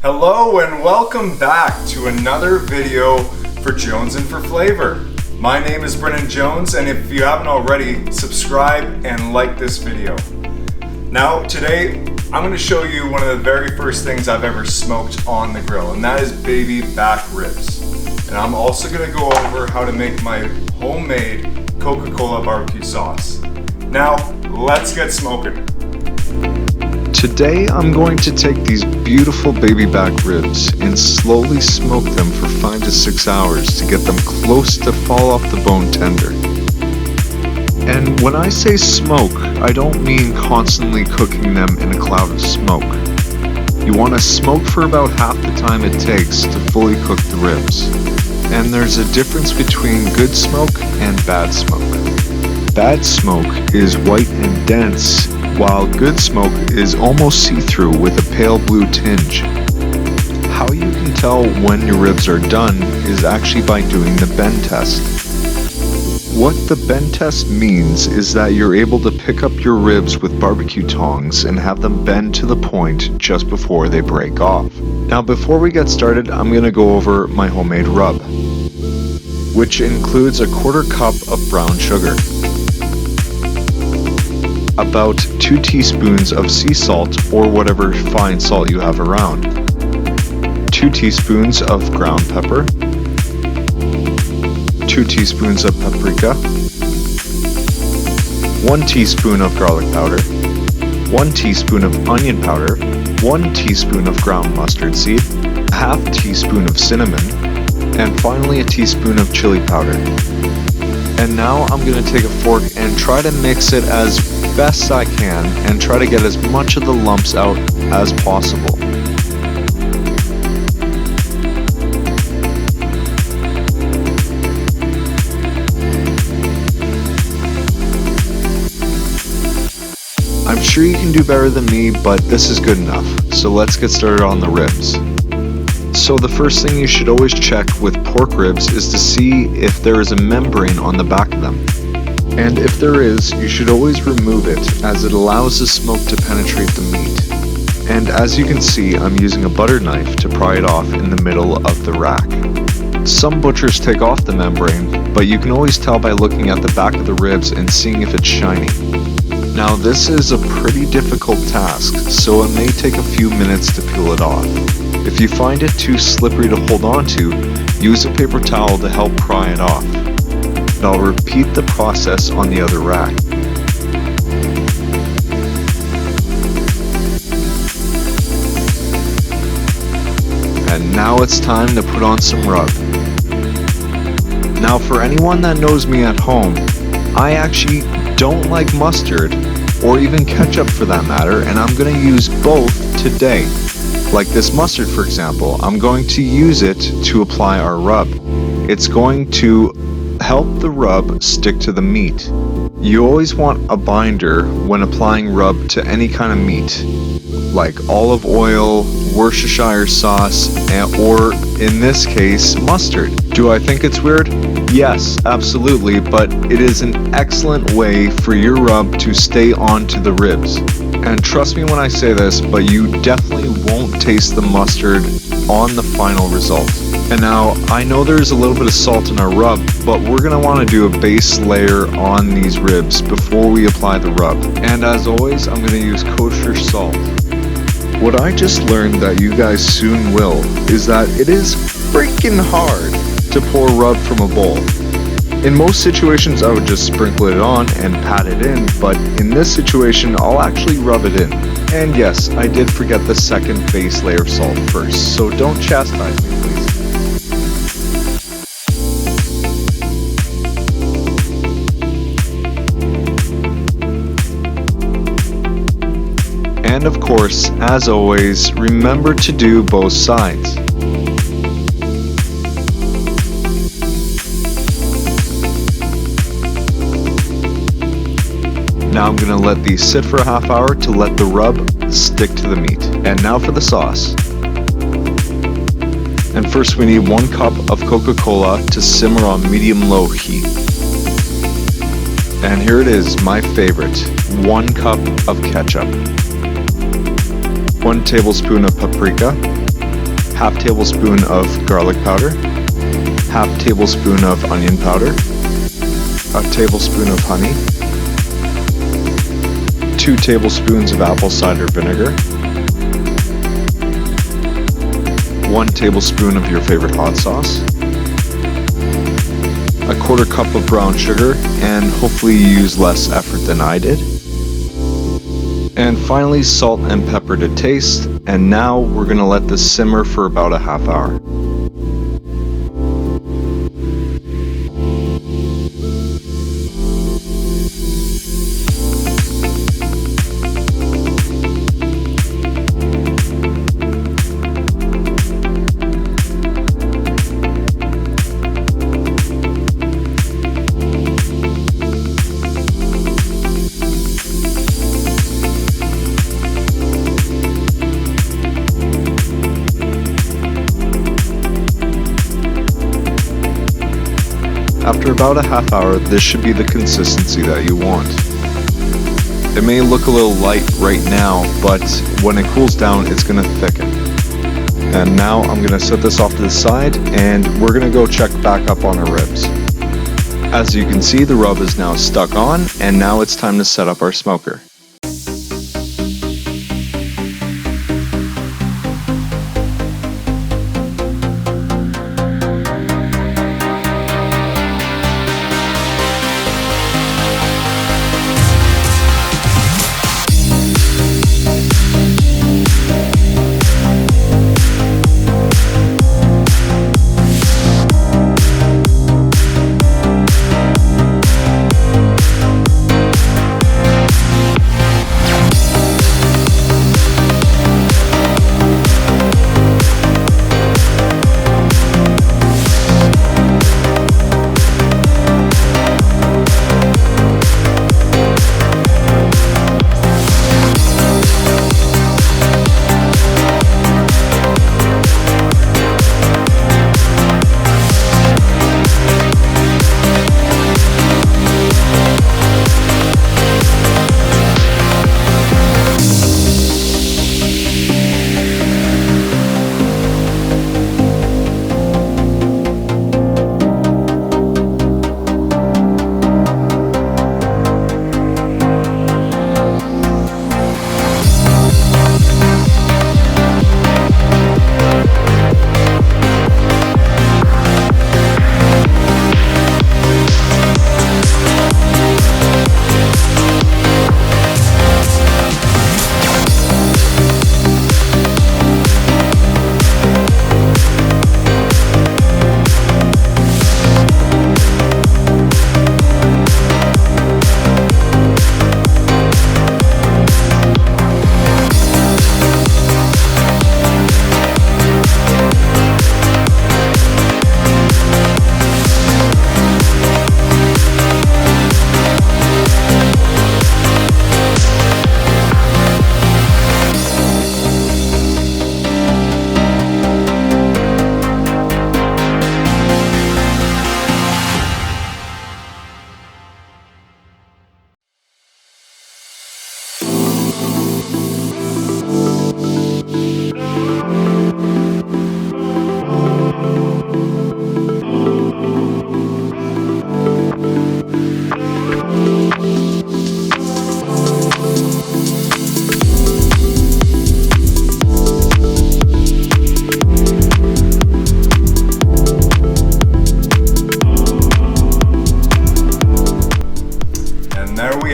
Hello and welcome back to another video for Jones and for Flavor. My name is Brennan Jones, and if you haven't already, subscribe and like this video. Now today I'm going to show you one of the very first things I've ever smoked on the grill, and that is baby back ribs. And I'm also going to go over how to make my homemade Coca-Cola barbecue sauce. Now let's get smoking. Today I'm going to take these beautiful baby back ribs and slowly smoke them for 5 to 6 hours to get them close to fall off the bone tender. And when I say smoke, I don't mean constantly cooking them in a cloud of smoke. You want to smoke for about half the time it takes to fully cook the ribs. And there's a difference between good smoke and bad smoke. Bad smoke is white and dense, while good smoke is almost see-through with a pale blue tinge. How you can tell when your ribs are done is actually by doing the bend test. What the bend test means is that you're able to pick up your ribs with barbecue tongs and have them bend to the point just before they break off. Now before we get started, I'm going to go over my homemade rub, which includes a 1/4 cup of brown sugar, about 2 teaspoons of sea salt or whatever fine salt you have around, 2 teaspoons of ground pepper, 2 teaspoons of paprika, 1 teaspoon of garlic powder, 1 teaspoon of onion powder, 1 teaspoon of ground mustard seed, a half teaspoon of cinnamon, and finally a teaspoon of chili powder. And now I'm going to take a fork and try to mix it as best I can and try to get as much of the lumps out as possible. I'm sure you can do better than me, but this is good enough. So let's get started on the ribs. So the first thing you should always check with pork ribs is to see if there is a membrane on the back of them. And if there is, you should always remove it, as it allows the smoke to penetrate the meat. And as you can see, I'm using a butter knife to pry it off in the middle of the rack. Some butchers take off the membrane, but you can always tell by looking at the back of the ribs and seeing if it's shiny. Now this is a pretty difficult task, so it may take a few minutes to peel it off. If you find it too slippery to hold on to, use a paper towel to help pry it off. And I'll repeat the process on the other rack. And now it's time to put on some rub. Now for anyone that knows me at home, I actually don't like mustard, or even ketchup for that matter, and I'm going to use both today. Like this mustard, for example, I'm going to use it to apply our rub. It's going to help the rub stick to the meat. You always want a binder when applying rub to any kind of meat, like olive oil, Worcestershire sauce, or in this case, mustard. Do I think it's weird? Yes, absolutely, but it is an excellent way for your rub to stay onto the ribs. And trust me when I say this, but you definitely won't taste the mustard on the final result. And now, I know there's a little bit of salt in our rub, but we're going to want to do a base layer on these ribs before we apply the rub. And as always, I'm going to use kosher salt. What I just learned that you guys soon will is that it is freaking hard to pour rub from a bowl. In most situations I would just sprinkle it on and pat it in, but in this situation I'll actually rub it in. And yes, I did forget the second base layer of salt first, so don't chastise me please. And of course, as always, remember to do both sides. Now I'm going to let these sit for a half hour to let the rub stick to the meat. And now for the sauce. And first we need 1 cup of Coca-Cola to simmer on medium-low heat. And here it is, my favorite, 1 cup of ketchup, 1 tablespoon of paprika, half tablespoon of garlic powder, half tablespoon of onion powder, a tablespoon of honey, 2 tablespoons of apple cider vinegar, 1 tablespoon of your favorite hot sauce, a 1/4 cup of brown sugar, and hopefully you use less effort than I did. And finally, salt and pepper to taste, and now we're going to let this simmer for about a half hour. After about a half hour, this should be the consistency that you want. It may look a little light right now, but when it cools down, it's going to thicken. And now I'm going to set this off to the side, and we're going to go check back up on our ribs. As you can see, the rub is now stuck on, and now it's time to set up our smoker.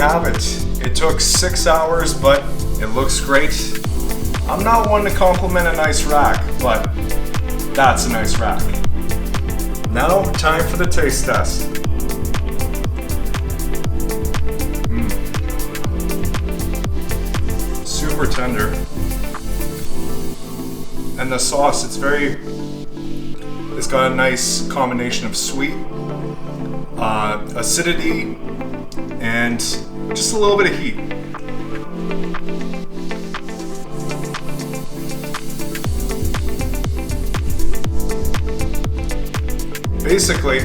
have it. It took 6 hours, but it looks great. I'm not one to compliment a nice rack, but that's a nice rack. Now, time for the taste test. Super tender. And the sauce, it's got a nice combination of sweet, acidity, and just a little bit of heat. Basically,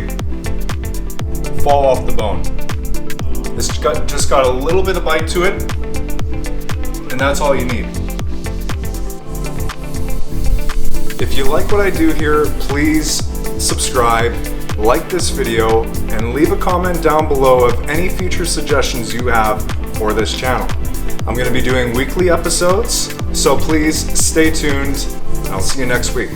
fall off the bone. It's just got a little bit of bite to it, and that's all you need. If you like what I do here, please subscribe, like this video, and leave a comment down below of any future suggestions you have for this channel. I'm going to be doing weekly episodes, so please stay tuned, and I'll see you next week.